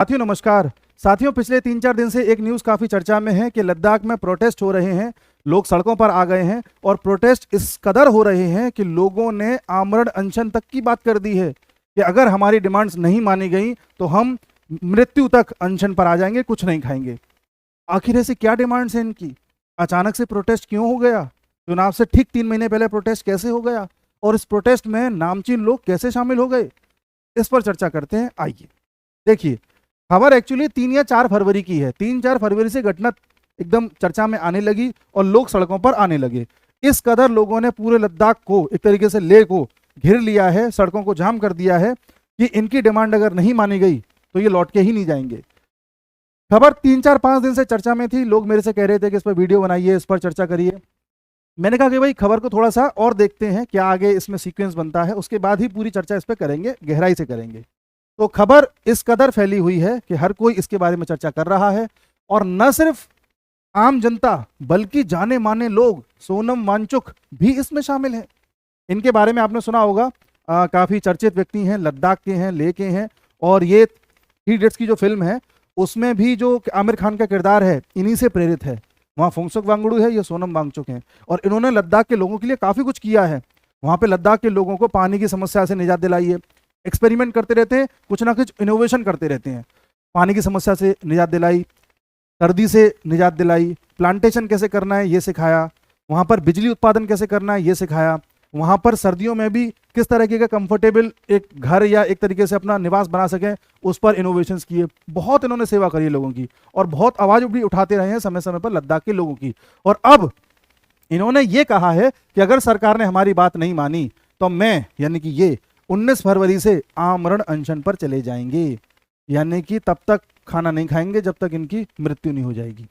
साथियों नमस्कार। साथियों पिछले 3-4 दिन से एक न्यूज़ काफ़ी चर्चा में है कि लद्दाख में प्रोटेस्ट हो रहे हैं, लोग सड़कों पर आ गए हैं और प्रोटेस्ट इस कदर हो रहे हैं कि लोगों ने आमरण अनशन तक की बात कर दी है कि अगर हमारी डिमांड्स नहीं मानी गई तो हम मृत्यु तक अनशन पर आ जाएंगे, कुछ नहीं खाएंगे। आखिर ऐसी क्या डिमांड्स हैं इनकी? अचानक से प्रोटेस्ट क्यों हो गया? चुनाव से ठीक 3 महीने पहले प्रोटेस्ट कैसे हो गया और इस प्रोटेस्ट में नामचीन लोग कैसे शामिल हो गए? इस पर चर्चा करते हैं। आइए देखिए, खबर एक्चुअली 3 या 4 फरवरी की है। 3-4 फरवरी से घटना एकदम चर्चा में आने लगी और लोग सड़कों पर आने लगे। इस कदर लोगों ने पूरे लद्दाख को एक तरीके से लेह को घेर लिया है, सड़कों को जाम कर दिया है कि इनकी डिमांड अगर नहीं मानी गई तो ये लौट के ही नहीं जाएंगे। खबर 3-4-5 दिन से चर्चा में थी। लोग मेरे से कह रहे थे कि इस पर वीडियो बनाइए, इस पर चर्चा करिए। मैंने कहा कि भाई खबर को थोड़ा सा और देखते हैं क्या आगे इसमें सीक्वेंस बनता है, उसके बाद ही पूरी चर्चा इस पर करेंगे, गहराई से करेंगे। तो खबर इस कदर फैली हुई है कि हर कोई इसके बारे में चर्चा कर रहा है और न सिर्फ आम जनता बल्कि जाने माने लोग, सोनम वांगचुक भी इसमें शामिल हैं। इनके बारे में आपने सुना होगा, काफ़ी चर्चित व्यक्ति हैं, लद्दाख के हैं, लेह के हैं। और ये 3 इडियट्स की जो फिल्म है उसमें भी जो आमिर खान का किरदार है इन्हीं से प्रेरित है। वहाँ फुंगसुक वांगडू है, ये सोनम वांगचुक हैं और इन्होंने लद्दाख के लोगों के लिए काफ़ी कुछ किया है। वहाँ पे लद्दाख के लोगों को पानी की समस्या से निजात दिलाई है। एक्सपेरिमेंट करते रहते हैं, कुछ ना कुछ इनोवेशन करते रहते हैं। पानी की समस्या से निजात दिलाई, सर्दी से निजात दिलाई, प्लांटेशन कैसे करना है ये सिखाया, वहाँ पर बिजली उत्पादन कैसे करना है ये सिखाया, वहाँ पर सर्दियों में भी किस तरीके का कंफर्टेबल एक घर या एक तरीके से अपना निवास बना सकें उस पर इनोवेशंस किए। बहुत इन्होंने सेवा करी है लोगों की और बहुत आवाज़ भी उठाते रहे हैं समय समय पर लद्दाख के लोगों की। और अब इन्होंने ये कहा है कि अगर सरकार ने हमारी बात नहीं मानी तो मैं यानी कि ये 19 फरवरी से आमरण अनशन पर चले जाएंगे, यानी कि तब तक खाना नहीं खाएंगे जब तक इनकी मृत्यु नहीं हो जाएगी।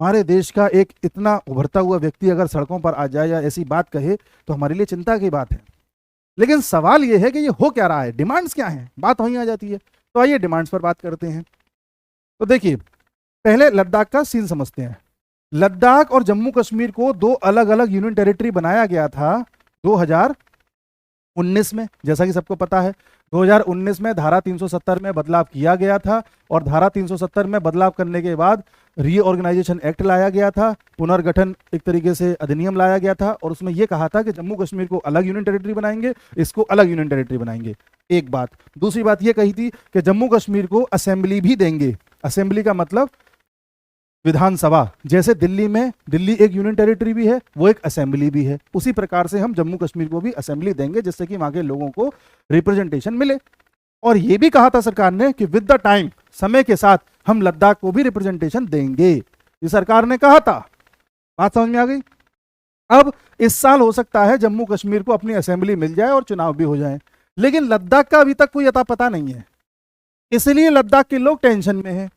हमारे देश का एक इतना उभरता हुआ व्यक्ति अगर सड़कों पर आ जाए या ऐसी बात कहे तो हमारे लिए चिंता की बात है। लेकिन सवाल ये है कि ये हो क्या रहा है, डिमांड्स क्या हैं, बात वहीं आ जाती है। तो आइए डिमांड्स पर बात करते हैं। तो देखिए, पहले लद्दाख का सीन समझते हैं। लद्दाख और जम्मू कश्मीर को 2 अलग अलग यूनियन टेरिटरी बनाया गया था 2019 में। जैसा कि सबको पता है 2019 में धारा 370 में बदलाव किया गया था और धारा 370 में बदलाव करने के बाद रीऑर्गेनाइजेशन एक्ट लाया गया था, पुनर्गठन एक तरीके से अधिनियम लाया गया था और उसमें यह कहा था कि जम्मू कश्मीर को अलग यूनियन टेरिटरी बनाएंगे, इसको अलग यूनियन टेरिटरी बनाएंगे। एक बात। दूसरी बात यह कही थी कि जम्मू कश्मीर को असेंबली भी देंगे। असेंबली का मतलब विधानसभा। जैसे दिल्ली में दिल्ली एक यूनियन टेरिटरी भी है, वो एक असेंबली भी है, उसी प्रकार से हम जम्मू कश्मीर को भी असेंबली देंगे जिससे कि वहां के लोगों को रिप्रेजेंटेशन मिले। और ये भी कहा था सरकार ने कि विद द टाइम, समय के साथ हम लद्दाख को भी रिप्रेजेंटेशन देंगे। ये सरकार ने कहा था। बात समझ में आ गई? अब इस साल हो सकता है जम्मू कश्मीर को अपनी असेंबली मिल जाए और चुनाव भी हो जाए, लेकिन लद्दाख का अभी तक कोई अता पता नहीं है। इसलिए लद्दाख के लोग टेंशन में हैं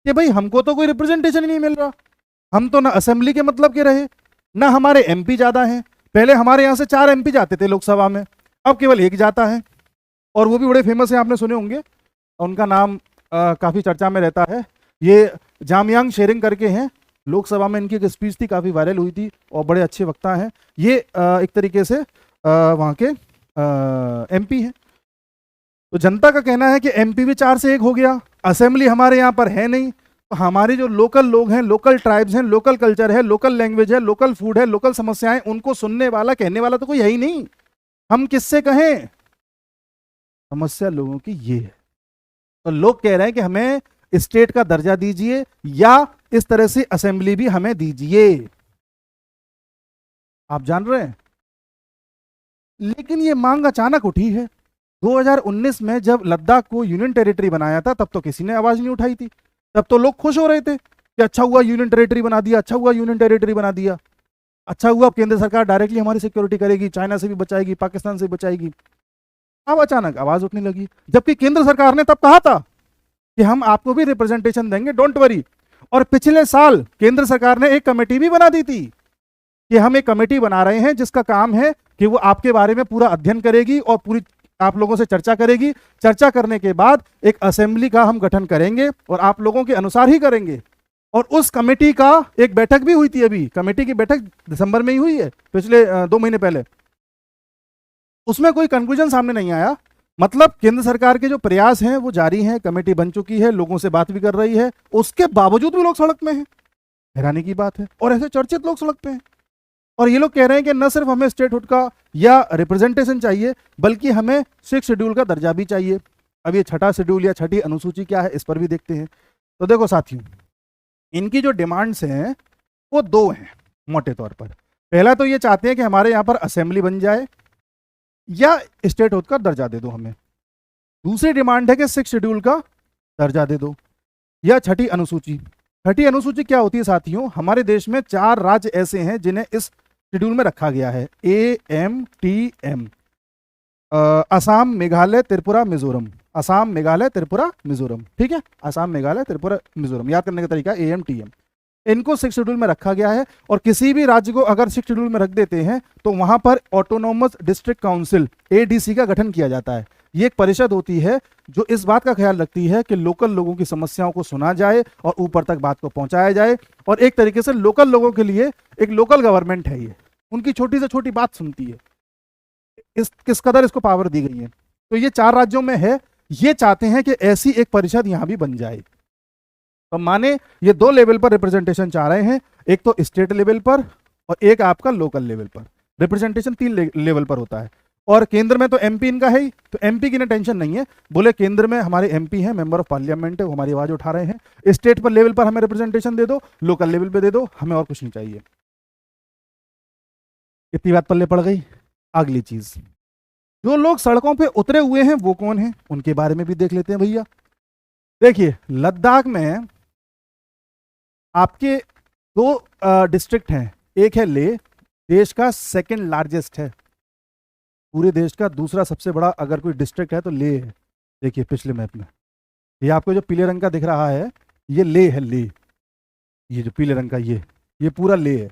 कि भाई हमको तो कोई रिप्रेजेंटेशन ही नहीं मिल रहा। हम तो ना असेंबली के मतलब के रहे, ना हमारे एमपी ज्यादा हैं। पहले हमारे यहाँ से 4 एमपी जाते थे लोकसभा में, अब केवल 1 जाता है और वो भी बड़े फेमस हैं, आपने सुने होंगे। उनका नाम काफ़ी चर्चा में रहता है। ये जामयांग शेरिंग करके हैं। लोकसभा में इनकी एक स्पीच थी, काफ़ी वायरल हुई थी और बड़े अच्छे वक्ता हैं। ये एक तरीके से वहाँ के एमपी हैं। तो जनता का कहना है कि एमपी भी 4 से 1 हो गया, असेंबली हमारे यहाँ पर है नहीं, तो हमारे जो लोकल लोग हैं, लोकल ट्राइब्स हैं, लोकल कल्चर है, लोकल लैंग्वेज है, लोकल फूड है, लोकल समस्याएं, उनको सुनने वाला कहने वाला तो कोई है ही नहीं। हम किससे कहें? समस्या लोगों की ये है। तो लोग कह रहे हैं कि हमें स्टेट का दर्जा दीजिए या इस तरह से असेंबली भी हमें दीजिए। आप जान रहे हैं, लेकिन ये मांग अचानक उठी है। 2019 में जब लद्दाख को यूनियन टेरिटरी बनाया था तब तो किसी ने आवाज नहीं उठाई थी। तब तो लोग खुश हो रहे थे कि अच्छा हुआ यूनियन टेरिटरी बना दिया, अच्छा हुआ यूनियन टेरिटरी बना दिया, अच्छा हुआ केंद्र सरकार डायरेक्टली हमारी सिक्योरिटी करेगी, चाइना से भी बचाएगी, पाकिस्तान से भी बचाएगी। अब अचानक आवाज उठने लगी, जबकि केंद्र सरकार ने तब कहा था कि हम आपको भी रिप्रेजेंटेशन देंगे, डोंट वरी। और पिछले साल केंद्र सरकार ने एक कमेटी भी बना दी थी कि हम एक कमेटी बना रहे हैं जिसका काम है कि वो आपके बारे में पूरा अध्ययन करेगी और पूरी आप लोगों से चर्चा करेगी। चर्चा करने के बाद एक असेंबली का हम गठन करेंगे और आप लोगों के अनुसार ही करेंगे। और उस कमेटी का एक बैठक भी हुई थी, अभी कमेटी की बैठक दिसंबर में ही हुई है, पिछले 2 महीने पहले। उसमें कोई कंक्लूजन सामने नहीं आया, मतलब केंद्र सरकार के जो प्रयास हैं वो जारी हैं, कमेटी बन चुकी है, लोगों से बात भी कर रही है, उसके बावजूद भी लोग सड़क में हैं। हैरानी की बात है। और ऐसे चर्चित लोग सड़क पे हैं और ये लोग कह रहे हैं कि न सिर्फ हमें स्टेटहुड का या रिप्रेजेंटेशन चाहिए बल्कि हमें 6 शेड्यूल का दर्जा भी चाहिए। अब ये छठा शेड्यूल या छठी अनुसूची क्या है, इस पर भी देखते हैं। तो देखो साथियों, इनकी जो डिमांड्स हैं वो दो हैं मोटे तौर पर। पहला तो ये चाहते हैं कि हमारे यहाँ पर असेंबली बन जाए या स्टेटहुड का दर्जा दे दो हमें। दूसरी डिमांड है कि 6 शेड्यूल का दर्जा दे दो या छठी अनुसूची। छठी अनुसूची क्या होती है साथियों, हमारे देश में 4 राज्य ऐसे हैं जिन्हें इस शेड्यूल में रखा गया है, AMTM, असम, मेघालय, त्रिपुरा, मिजोरम। असम, मेघालय, त्रिपुरा, मिजोरम, ठीक है, असम, मेघालय, त्रिपुरा, मिजोरम, याद करने का तरीका AMTM। इनको 6 शेड्यूल में रखा गया है और किसी भी राज्य को अगर 6 शेड्यूल में रख देते हैं तो वहां पर ऑटोनोमस डिस्ट्रिक्ट काउंसिल ADC का गठन किया जाता है। ये एक परिषद होती है जो इस बात का ख्याल रखती है कि लोकल लोगों की समस्याओं को सुना जाए और ऊपर तक बात को पहुंचाया जाए। और एक तरीके से लोकल लोगों के लिए एक लोकल गवर्नमेंट है, ये उनकी छोटी से छोटी बात सुनती है। किस कदर इसको पावर दी गई है। तो ये 4 राज्यों में है, ये चाहते हैं कि ऐसी एक परिषद यहां भी बन जाए। तो माने ये 2 लेवल पर रिप्रेजेंटेशन चाह रहे हैं, एक तो स्टेट लेवल पर और एक आपका लोकल लेवल पर। रिप्रेजेंटेशन 3 लेवल पर होता है और केंद्र में तो MP इनका है ही, तो MP की ना टेंशन नहीं है। बोले केंद्र में हमारे MP हैं, मेंबर ऑफ पार्लियामेंट है, वो हमारी आवाज उठा रहे हैं। स्टेट पर लेवल पर हमें रिप्रेजेंटेशन दे दो, लोकल लेवल पे दे दो, हमें और कुछ नहीं चाहिए। इतनी बात पल्ले पड़ गई। अगली चीज, जो लोग सड़कों पे उतरे हुए हैं वो कौन है, उनके बारे में भी देख लेते हैं भैया। देखिए, लद्दाख में आपके 2 डिस्ट्रिक्ट हैं, एक है लेह, देश का 2nd लार्जेस्ट है, पूरे देश का दूसरा सबसे बड़ा अगर कोई डिस्ट्रिक्ट है तो लेह है। देखिए पिछले मैप में ये आपको जो पीले रंग का दिख रहा है ये लेह है, लेह, ये जो पीले रंग का ये पूरा लेह है।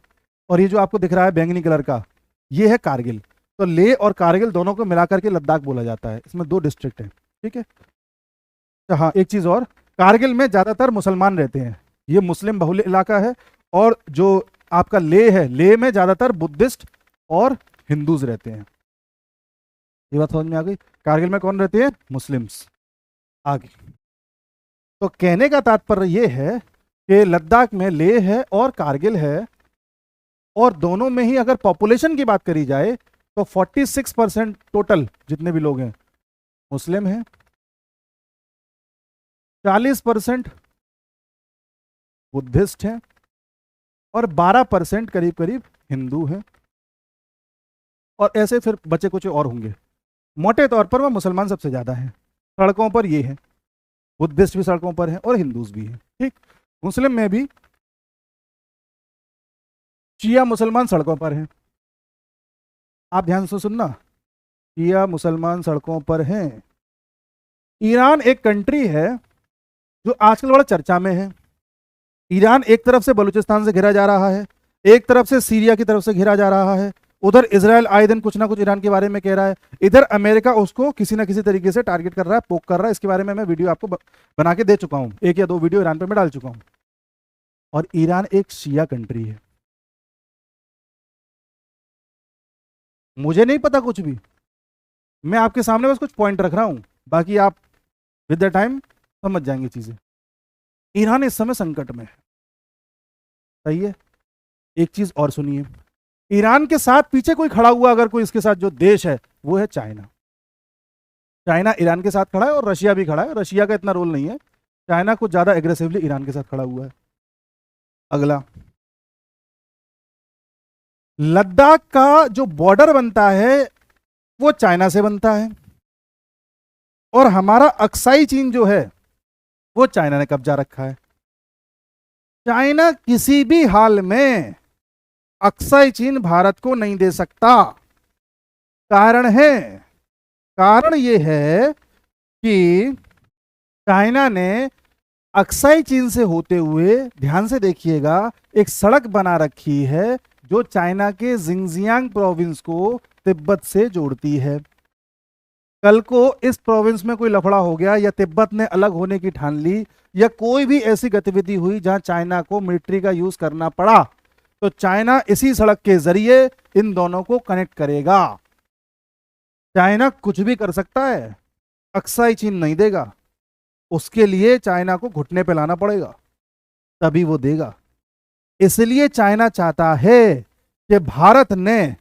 और ये जो आपको दिख रहा है बैंगनी कलर का ये है कारगिल। तो लेह और कारगिल दोनों को मिलाकर के लद्दाख बोला जाता है। इसमें 2 डिस्ट्रिक्ट हैं, ठीक है। तो हाँ, एक चीज और, कारगिल में ज्यादातर मुसलमान रहते हैं, ये मुस्लिम बहुल इलाका है। और जो आपका लेह है, लेह में ज्यादातर बुद्धिस्ट और हिंदूज रहते हैं। ये बात समझ में आ गई। कारगिल में कौन रहते हैं, मुस्लिम्स। आगे तो कहने का तात्पर्य ये है कि लद्दाख में लेह है और कारगिल है और दोनों में ही अगर पॉपुलेशन की बात करी जाए तो 46% टोटल जितने भी लोग हैं मुस्लिम हैं, 40% बुद्धिस्ट हैं और 12% करीब करीब हिंदू हैं। और ऐसे फिर बचे कुछ और होंगे। मोटे तौर पर वह मुसलमान सबसे ज्यादा हैं। सड़कों पर ये हैं, बुद्धिस्ट भी सड़कों पर हैं और हिंदूज भी हैं, ठीक। मुस्लिम में भी शिया मुसलमान सड़कों पर हैं। आप ध्यान से सुनना, शिया मुसलमान सड़कों पर हैं। ईरान एक कंट्री है जो आजकल बड़ा चर्चा में है। ईरान एक तरफ से बलूचिस्तान से घिरा जा रहा है, एक तरफ से सीरिया की तरफ से घिरा जा रहा है, उधर इजराइल आए दिन कुछ ना कुछ ईरान के बारे में कह रहा है, इधर अमेरिका उसको किसी ना किसी तरीके से टारगेट कर रहा है, पोक कर रहा है। इसके बारे में मैं वीडियो आपको बना के दे चुका हूं, 1 या 2 वीडियो ईरान पे मैं डाल चुका हूं। और ईरान एक शिया कंट्री है। मुझे नहीं पता कुछ भी, मैं आपके सामने बस कुछ पॉइंट रख रहा हूं, बाकी आप विद द टाइम समझ जाएंगे चीजें। ईरान इस समय संकट में है, सही है। एक चीज और सुनिए, ईरान के साथ पीछे कोई खड़ा हुआ अगर कोई इसके साथ जो देश है वो है चाइना। चाइना ईरान के साथ खड़ा है और रशिया भी खड़ा है। रशिया का इतना रोल नहीं है, चाइना कुछ ज्यादा एग्रेसिवली ईरान के साथ खड़ा हुआ है। अगला, लद्दाख का जो बॉर्डर बनता है वो चाइना से बनता है और हमारा अक्साई चीन जो है वो चाइना ने कब्जा रखा है। चाइना किसी भी हाल में अक्साई चीन भारत को नहीं दे सकता। कारण यह है कि चाइना ने अक्साई चीन से होते हुए, ध्यान से देखिएगा, एक सड़क बना रखी है जो चाइना के जिंगजियांग प्रोविंस को तिब्बत से जोड़ती है। कल को इस प्रोविंस में कोई लफड़ा हो गया या तिब्बत ने अलग होने की ठान ली या कोई भी ऐसी गतिविधि हुई जहां चाइना को मिलिट्री का यूज करना पड़ा, तो चाइना इसी सड़क के जरिए इन दोनों को कनेक्ट करेगा। चाइना कुछ भी कर सकता है, अक्साई चीन नहीं देगा, उसके लिए चाइना को घुटने पे लाना पड़ेगा, तभी वो देगा। इसलिए चाइना चाहता है कि भारत ने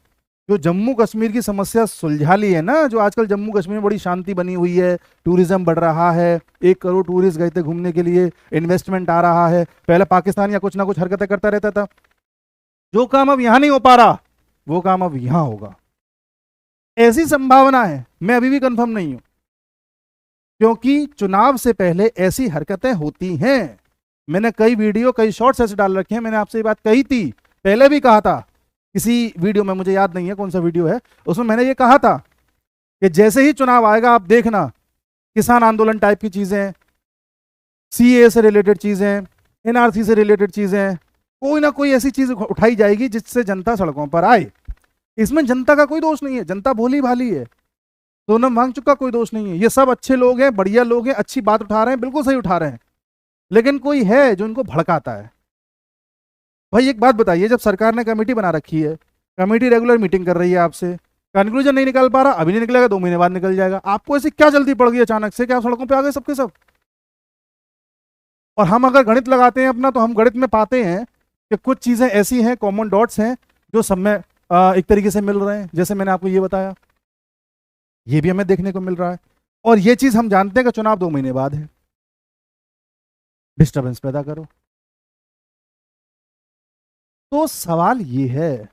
जो जम्मू कश्मीर की समस्या सुलझा ली है ना, जो आजकल जम्मू कश्मीर में बड़ी शांति बनी हुई है, टूरिज्म बढ़ रहा है, 1 करोड़ टूरिस्ट गए थे घूमने के लिए, इन्वेस्टमेंट आ रहा है। पहले पाकिस्तान या कुछ ना कुछ हरकतें करता रहता था, जो काम अब यहां नहीं हो पा रहा वो काम अब यहां होगा, ऐसी संभावना है। मैं अभी भी कंफर्म नहीं हूं, क्योंकि चुनाव से पहले ऐसी हरकतें होती हैं। मैंने कई वीडियो कई शॉर्ट्स ऐसे डाल रखे हैं, मैंने आपसे ये बात कही थी, पहले भी कहा था किसी वीडियो में, मुझे याद नहीं है कौन सा वीडियो है, उसमें मैंने ये कहा था कि जैसे ही चुनाव आएगा आप देखना, किसान आंदोलन टाइप की चीजें, सीए से रिलेटेड चीजें, एनआरसी से रिलेटेड चीजें, कोई ना कोई ऐसी चीज उठाई जाएगी जिससे जनता सड़कों पर आए। इसमें जनता का कोई दोष नहीं है, जनता भोली भाली है, सोनम वांगचुक का कोई दोष नहीं है, ये सब अच्छे लोग हैं, बढ़िया लोग हैं, अच्छी बात उठा रहे हैं, बिल्कुल सही उठा रहे हैं, लेकिन कोई है जो इनको भड़काता है। भाई एक बात बताइए, जब सरकार ने कमेटी बना रखी है, कमेटी रेगुलर मीटिंग कर रही है आपसे, कंक्लूजन नहीं निकल पा रहा, अभी नहीं निकलेगा 2 महीने बाद निकल जाएगा, आपको ऐसी क्या जल्दी पड़ गई अचानक से कि आप सड़कों पे आ गए सबके सब? और हम अगर गणित लगाते हैं अपना, तो हम गणित में पाते हैं कि कुछ चीजें ऐसी हैं, कॉमन डॉट्स हैं, जो सब में एक तरीके से मिल रहे हैं। जैसे मैंने आपको ये बताया, ये भी हमें देखने को मिल रहा है, और ये चीज हम जानते हैं कि चुनाव 2 महीने बाद है। डिस्टर्बेंस पैदा करो। तो सवाल ये है,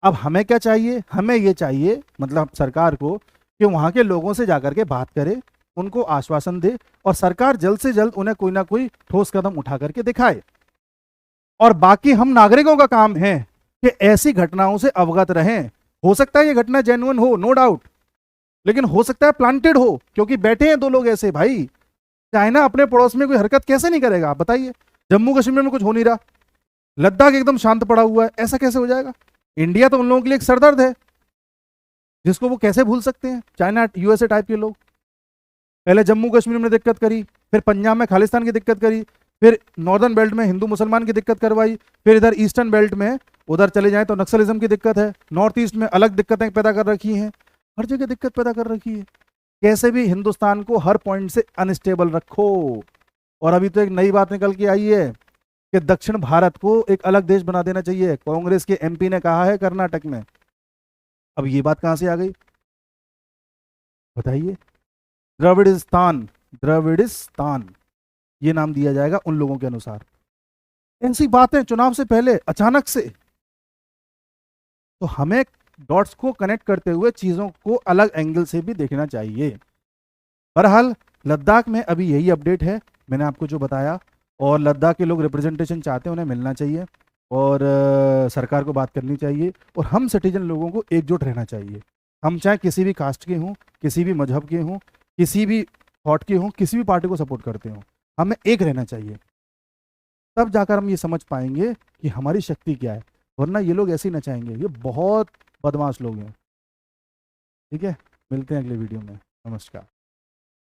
अब हमें क्या चाहिए? हमें ये चाहिए, मतलब सरकार को, कि वहां के लोगों से जाकर के बात करे, उनको आश्वासन दे, और सरकार जल्द से जल्द उन्हें कोई ना कोई ठोस कदम उठा करके दिखाए। और बाकी हम नागरिकों का काम है कि ऐसी घटनाओं से अवगत रहें। हो सकता है ये घटना जेन्युइन हो, नो डाउट, लेकिन हो सकता है प्लांटेड हो, क्योंकि बैठे हैं 2 लोग ऐसे। भाई चाइना अपने पड़ोस में कोई हरकत कैसे नहीं करेगा, आप बताइए? जम्मू कश्मीर में कुछ हो नहीं रहा, लद्दाख एकदम शांत पड़ा हुआ है, ऐसा कैसे हो जाएगा? इंडिया तो उन लोगों के लिए एक सरदर्द है, जिसको वो कैसे भूल सकते हैं? चाइना यूएसए टाइप के लोग पहले जम्मू कश्मीर में दिक्कत करी, फिर पंजाब में खालिस्तान की दिक्कत करी, फिर नॉर्दर्न बेल्ट में हिंदू मुसलमान की दिक्कत करवाई, फिर इधर ईस्टर्न बेल्ट में उधर चले जाएं तो नक्सलिज्म की दिक्कत है, नॉर्थ ईस्ट में अलग दिक्कतें पैदा कर रखी हैं, हर जगह दिक्कत पैदा कर रखी है। कैसे भी हिंदुस्तान को हर पॉइंट से अनस्टेबल रखो। और अभी तो एक नई बात निकल के आई है कि दक्षिण भारत को एक अलग देश बना देना चाहिए, कांग्रेस के एमपी ने कहा है कर्नाटक में। अब ये बात कहां से आ गई बताइए? द्रविड़िस्तान, द्रविड़िस्तान ये नाम दिया जाएगा उन लोगों के अनुसार। ऐसी बातें चुनाव से पहले अचानक से। तो हमें डॉट्स को कनेक्ट करते हुए चीजों को अलग एंगल से भी देखना चाहिए। बहरहाल लद्दाख में अभी यही अपडेट है, मैंने आपको जो बताया, और लद्दाख के लोग रिप्रेजेंटेशन चाहते हैं, उन्हें मिलना चाहिए, और सरकार को बात करनी चाहिए, और हम सिटीजन लोगों को एकजुट रहना चाहिए। हम चाहे किसी भी कास्ट के हों, किसी भी मजहब के हों, किसी भी थॉट के हों, किसी भी पार्टी को सपोर्ट करते हों, हमें एक रहना चाहिए। तब जाकर हम ये समझ पाएंगे कि हमारी शक्ति क्या है, वरना ये लोग ऐसे ही नचाएंगे। ये बहुत बदमाश लोग हैं। ठीक है, मिलते हैं अगले वीडियो में। नमस्कार।